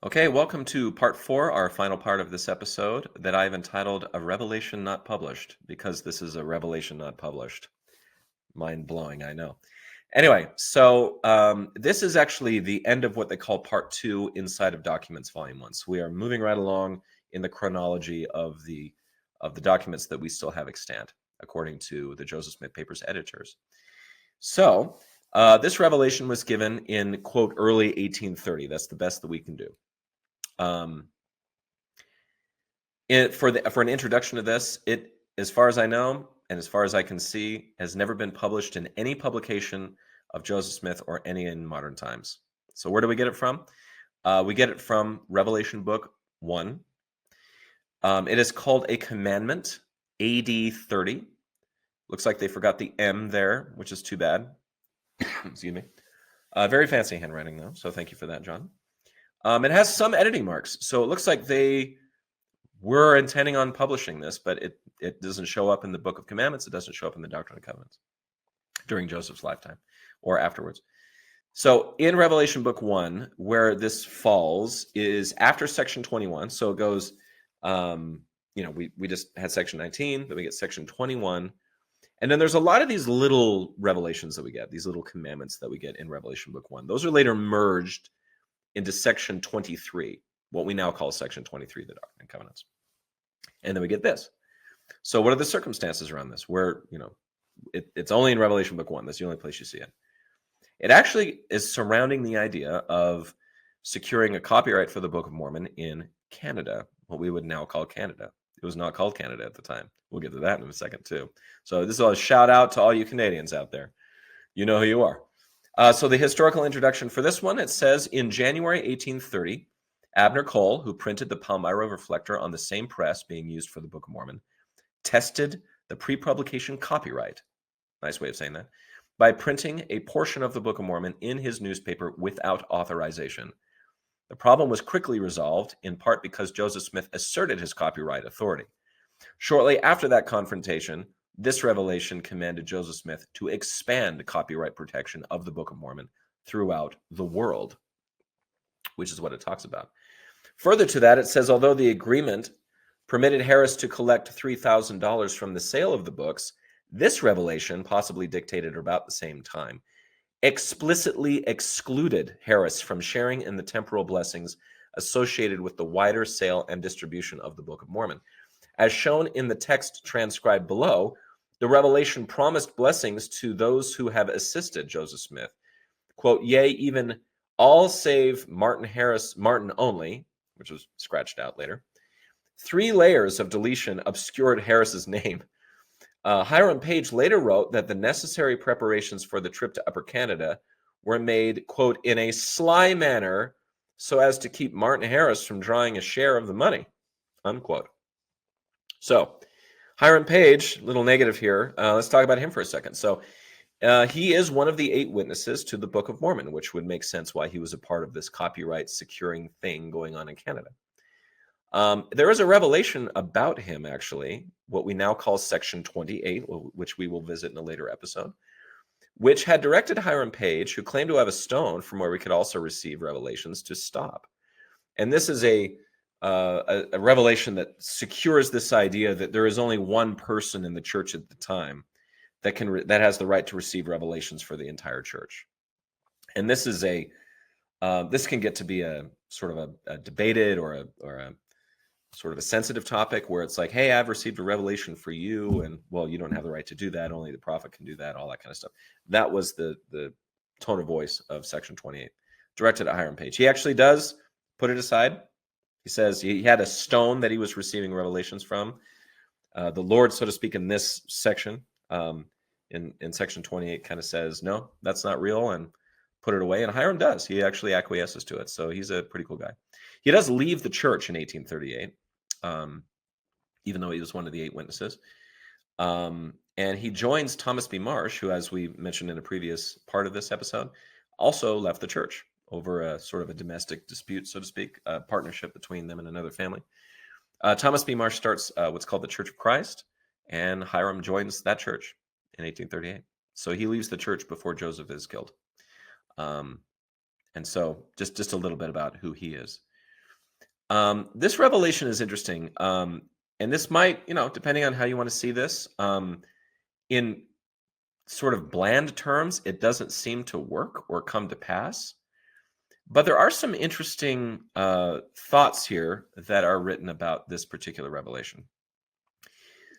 Okay, welcome to part four, our final part of this episode that I've entitled A Revelation Not Published, because this is a revelation not published. Mind blowing, I know. Anyway, so this is actually the end of what they call part two inside of Documents Volume 1. So we are moving right along in the chronology of the documents that we still have extant, according to the Joseph Smith Papers editors. So this revelation was given in, quote, early 1830. That's the best that we can do. For an introduction to this, it, as far as I know, and as far as I can see, has never been published in any publication of Joseph Smith or any in modern times. So where do we get it from? We get it from Revelation Book 1. It is called a commandment, AD 30. Looks like they forgot the M there, which is too bad. Excuse me. Very fancy handwriting, though, so thank you for that, John. It has some editing marks, so it looks like they were intending on publishing this, but it doesn't show up in the Book of Commandments. It doesn't show up in the Doctrine and Covenants during Joseph's lifetime or afterwards. So in Revelation Book 1, where this falls is after section 21. So it goes, we just had section 19, then we get section 21. And then there's a lot of these little revelations that we get, these little commandments that we get in Revelation Book 1. Those are later merged into section 23, what we now call section 23, the Doctrine and Covenants. And then we get this. So what are the circumstances around this? Where, it's only in Revelation Book 1. That's the only place you see it. It actually is surrounding the idea of securing a copyright for the Book of Mormon in Canada, what we would now call Canada. It was not called Canada at the time. We'll get to that in a second, too. So this is a shout out to all you Canadians out there. You know who you are. So the historical introduction for this one, it says, in January 1830, Abner Cole, who printed the Palmyra Reflector on the same press being used for the Book of Mormon, tested the pre-publication copyright, nice way of saying that, by printing a portion of the Book of Mormon in his newspaper without authorization. The problem was quickly resolved, in part because Joseph Smith asserted his copyright authority. Shortly after that confrontation, this revelation commanded Joseph Smith to expand copyright protection of the Book of Mormon throughout the world, which is what it talks about. Further to that, it says, although the agreement permitted Harris to collect $3,000 from the sale of the books, this revelation, possibly dictated about the same time, explicitly excluded Harris from sharing in the temporal blessings associated with the wider sale and distribution of the Book of Mormon. As shown in the text transcribed below, the revelation promised blessings to those who have assisted Joseph Smith. Quote, yea, even all save Martin only, which was scratched out later. 3 layers of deletion obscured Harris's name. Hiram Page later wrote that the necessary preparations for the trip to Upper Canada were made, quote, in a sly manner so as to keep Martin Harris from drawing a share of the money, unquote. So Hiram Page, little negative here. Let's talk about him for a second. So he is one of the 8 witnesses to the Book of Mormon, which would make sense why he was a part of this copyright securing thing going on in Canada. There is a revelation about him, actually, what we now call Section 28, which we will visit in a later episode, which had directed Hiram Page, who claimed to have a stone from where we could also receive revelations, to stop. And this is a revelation that secures this idea that there is only one person in the church at the time that has the right to receive revelations for the entire church. And this is this can get to be a sort of a debated or a sort of a sensitive topic where it's like, hey, I've received a revelation for you, and well, you don't have the right to do that. Only the prophet can do that, all that kind of stuff. That was the tone of voice of Section 28, directed at Hiram Page. He actually does put it aside. He says he had a stone that he was receiving revelations from. The Lord, so to speak, in this section, in Section 28, kind of says, no, that's not real, and put it away. And Hiram does. He actually acquiesces to it. So he's a pretty cool guy. He does leave the church in 1838. Even though he was one of the 8 witnesses. And he joins Thomas B. Marsh, who, as we mentioned in a previous part of this episode, also left the church over a sort of a domestic dispute, so to speak, a partnership between them and another family. Thomas B. Marsh starts what's called the Church of Christ, and Hiram joins that church in 1838. So he leaves the church before Joseph is killed. And so just a little bit about who he is. This revelation is interesting. And this might, depending on how you want to see this, in sort of bland terms, it doesn't seem to work or come to pass. But there are some interesting thoughts here that are written about this particular revelation.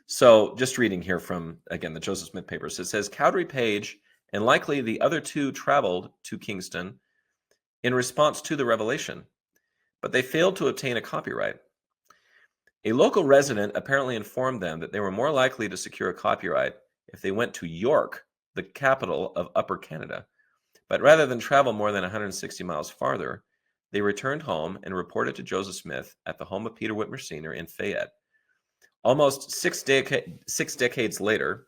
So just reading here from, again, the Joseph Smith papers, it says, Cowdery Page and likely the other two traveled to Kingston in response to the revelation, but they failed to obtain a copyright. A local resident apparently informed them that they were more likely to secure a copyright if they went to York, the capital of Upper Canada. But rather than travel more than 160 miles farther, they returned home and reported to Joseph Smith at the home of Peter Whitmer Sr. in Fayette. Almost six decades later,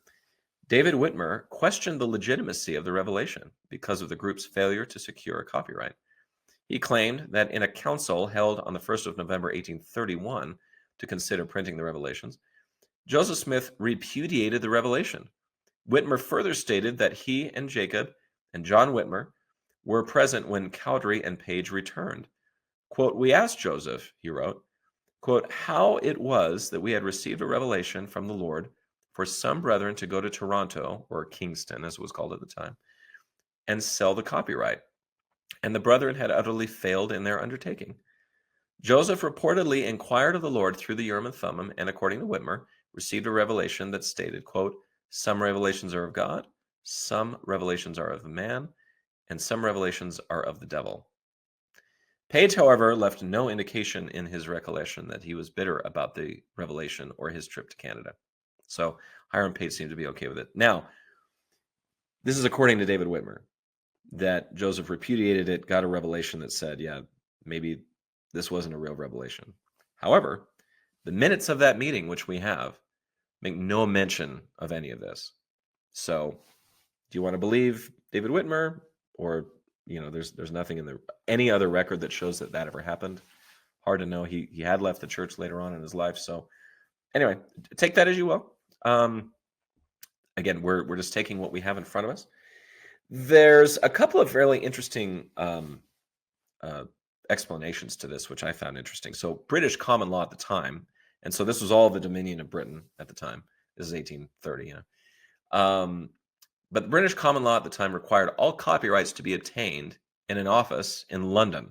David Whitmer questioned the legitimacy of the revelation because of the group's failure to secure a copyright. He claimed that in a council held on the 1st of November 1831 to consider printing the revelations, Joseph Smith repudiated the revelation. Whitmer further stated that he and Jacob and John Whitmer were present when Cowdery and Page returned. Quote, we asked Joseph, he wrote, quote, how it was that we had received a revelation from the Lord for some brethren to go to Toronto, or Kingston as it was called at the time, and sell the copyright. And the brethren had utterly failed in their undertaking. Joseph reportedly inquired of the Lord through the Urim and Thummim, and according to Whitmer, received a revelation that stated, quote, some revelations are of God, some revelations are of man, and some revelations are of the devil. Page, however, left no indication in his recollection that he was bitter about the revelation or his trip to Canada. So Hiram Page seemed to be okay with it. Now, this is according to David Whitmer, that Joseph repudiated it, got a revelation that said, yeah, maybe this wasn't a real revelation. However, the minutes of that meeting, which we have, make no mention of any of this. So do you want to believe David Whitmer, or there's nothing in any other record that shows that ever happened? Hard to know. He had left the church later on in his life. So anyway, take that as you will. Again, we're just taking what we have in front of us. There's a couple of fairly interesting explanations to this, which I found interesting. So British common law at the time, and so this was all the Dominion of Britain at the time. This is 1830, but the British common law at the time required all copyrights to be obtained in an office in London,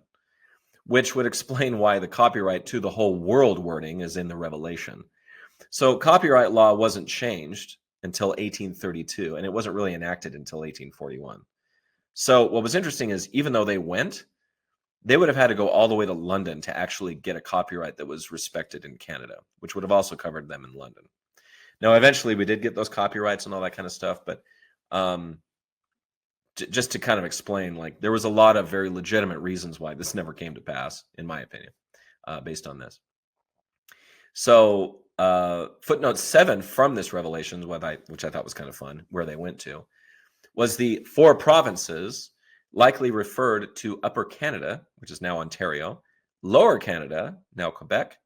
which would explain why the copyright to the whole world wording is in the Revelation. So copyright law wasn't changed until 1832, and it wasn't really enacted until 1841. So what was interesting is, even though they went, they would have had to go all the way to London to actually get a copyright that was respected in Canada, which would have also covered them in London. Now, eventually we did get those copyrights and all that kind of stuff, but just to kind of explain, like, there was a lot of very legitimate reasons why this never came to pass, in my opinion, based on this. So footnote 7 from this revelation, which I thought was kind of fun, where they went to, was the 4 provinces likely referred to Upper Canada, which is now Ontario, Lower Canada, now Quebec,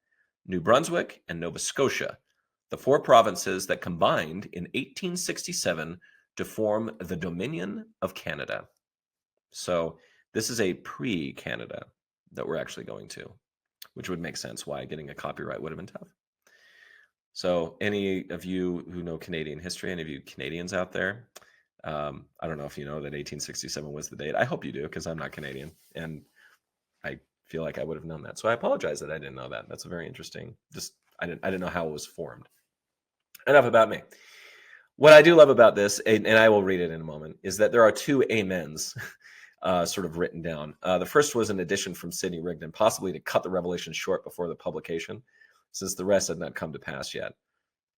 New Brunswick, and Nova Scotia, the 4 provinces that combined in 1867 to form the Dominion of Canada. So this is a pre-Canada that we're actually going to, which would make sense why getting a copyright would have been tough. So any of you who know Canadian history, any of you Canadians out there, I don't know if you know that 1867 was the date. I hope you do, because I'm not Canadian, and I feel like I would have known that. So I apologize that I didn't know that. That's a very interesting, I didn't know how it was formed. Enough about me. What I do love about this, and I will read it in a moment, is that there are 2 amens sort of written down. The first was an addition from Sidney Rigdon, possibly to cut the revelation short before the publication, since the rest had not come to pass yet.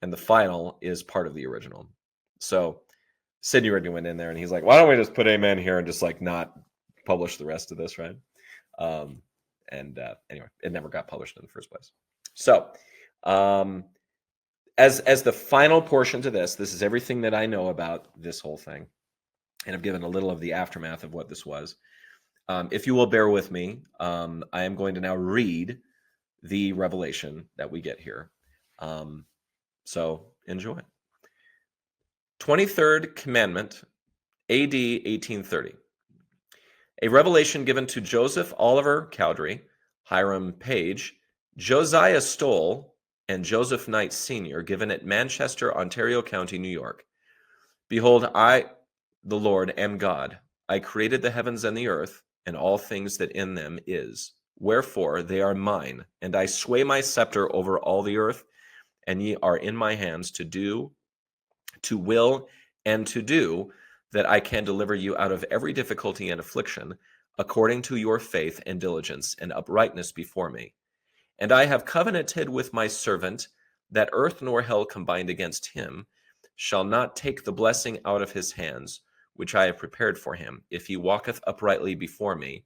And the final is part of the original. So Sidney Rigdon went in there and he's like, why don't we just put amen here and just like not publish the rest of this, right? Anyway, it never got published in the first place. So as the final portion to this is everything that I know about this whole thing. And I've given a little of the aftermath of what this was. If you will bear with me, I am going to now read the revelation that we get here. So enjoy. 23rd Commandment, AD 1830. A revelation given to Joseph Oliver Cowdery, Hiram Page, Josiah Stoll and Joseph Knight Sr., given at Manchester, Ontario County, New York. Behold, I, the Lord, am God. I created the heavens and the earth, and all things that in them is. Wherefore they are mine, and I sway my scepter over all the earth, and ye are in my hands to do, to will, and to do, that I can deliver you out of every difficulty and affliction, according to your faith and diligence and uprightness before me. And I have covenanted with my servant, that earth nor hell combined against him shall not take the blessing out of his hands, which I have prepared for him, if he walketh uprightly before me,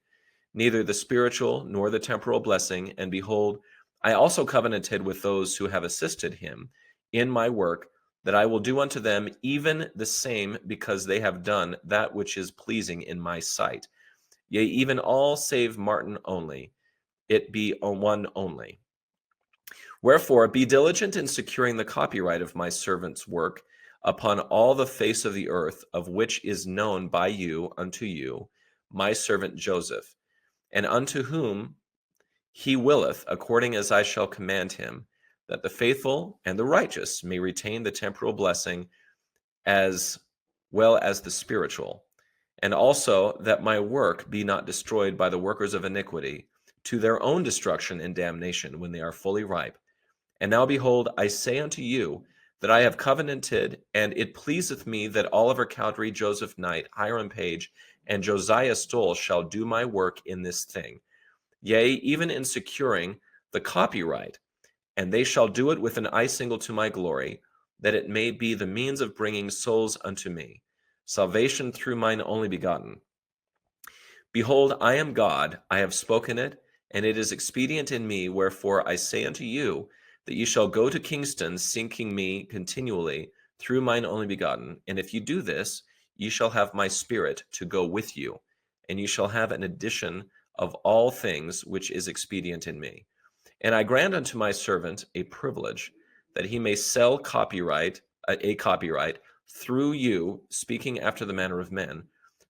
neither the spiritual nor the temporal blessing. And behold, I also covenanted with those who have assisted him in my work, that I will do unto them even the same, because they have done that which is pleasing in my sight. Yea, even all save Martin only, it be one only. Wherefore, be diligent in securing the copyright of my servant's work upon all the face of the earth, of which is known by you unto you, my servant Joseph, and unto whom he willeth, according as I shall command him, that the faithful and the righteous may retain the temporal blessing as well as the spiritual, and also that my work be not destroyed by the workers of iniquity, to their own destruction and damnation when they are fully ripe. And now behold, I say unto you that I have covenanted, and it pleaseth me that Oliver Cowdery, Joseph Knight, Hiram Page, and Josiah Stoll shall do my work in this thing, yea, even in securing the copyright, and they shall do it with an eye single to my glory, that it may be the means of bringing souls unto me, salvation through mine only begotten. Behold, I am God, I have spoken it, and it is expedient in me, wherefore I say unto you, that ye shall go to Kingston, seeking me continually through mine only begotten. And if you do this, ye shall have my spirit to go with you, and ye shall have an addition of all things which is expedient in me. And I grant unto my servant a privilege, that he may sell a copyright through you, speaking after the manner of men,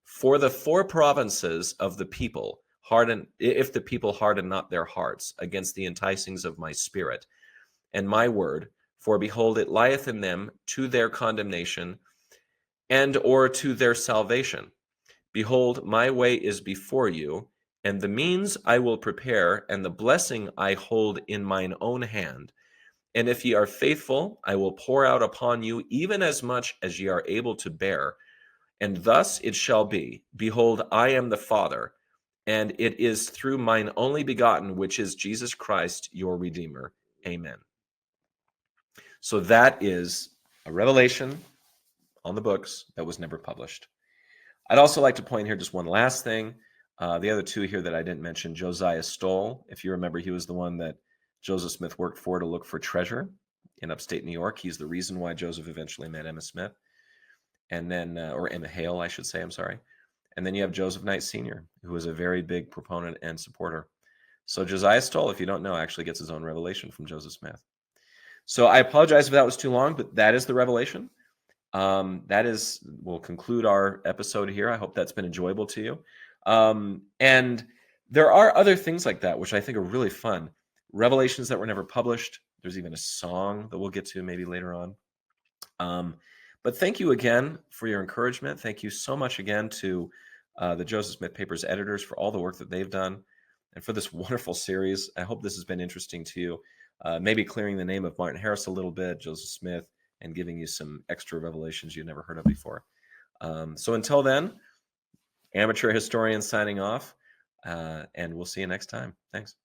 for the 4 provinces of the people, if the people harden not their hearts against the enticings of my spirit and my word. For behold, it lieth in them to their condemnation and or to their salvation. Behold, my way is before you, and the means I will prepare, and the blessing I hold in mine own hand. And if ye are faithful, I will pour out upon you even as much as ye are able to bear. And thus it shall be. Behold, I am the Father, and it is through mine only begotten, which is Jesus Christ, your Redeemer. Amen. So that is a revelation on the books that was never published. I'd also like to point here just one last thing. The other 2 here that I didn't mention, Josiah Stoll. If you remember, he was the one that Joseph Smith worked for to look for treasure in upstate New York. He's the reason why Joseph eventually met Emma Smith. And then, or Emma Hale, I should say, I'm sorry. And then you have Joseph Knight Sr., who was a very big proponent and supporter. So Josiah Stoll, if you don't know, actually gets his own revelation from Joseph Smith. So I apologize if that was too long, but that is the revelation. We'll conclude our episode here. I hope that's been enjoyable to you. And there are other things like that, which I think are really fun. Revelations that were never published. There's even a song that we'll get to maybe later on. But thank you again for your encouragement. Thank you so much again to the Joseph Smith Papers editors for all the work that they've done and for this wonderful series. I hope this has been interesting to you. Maybe clearing the name of Martin Harris a little bit, Joseph Smith, and giving you some extra revelations you've never heard of before. So until then, amateur historian signing off, and we'll see you next time. Thanks.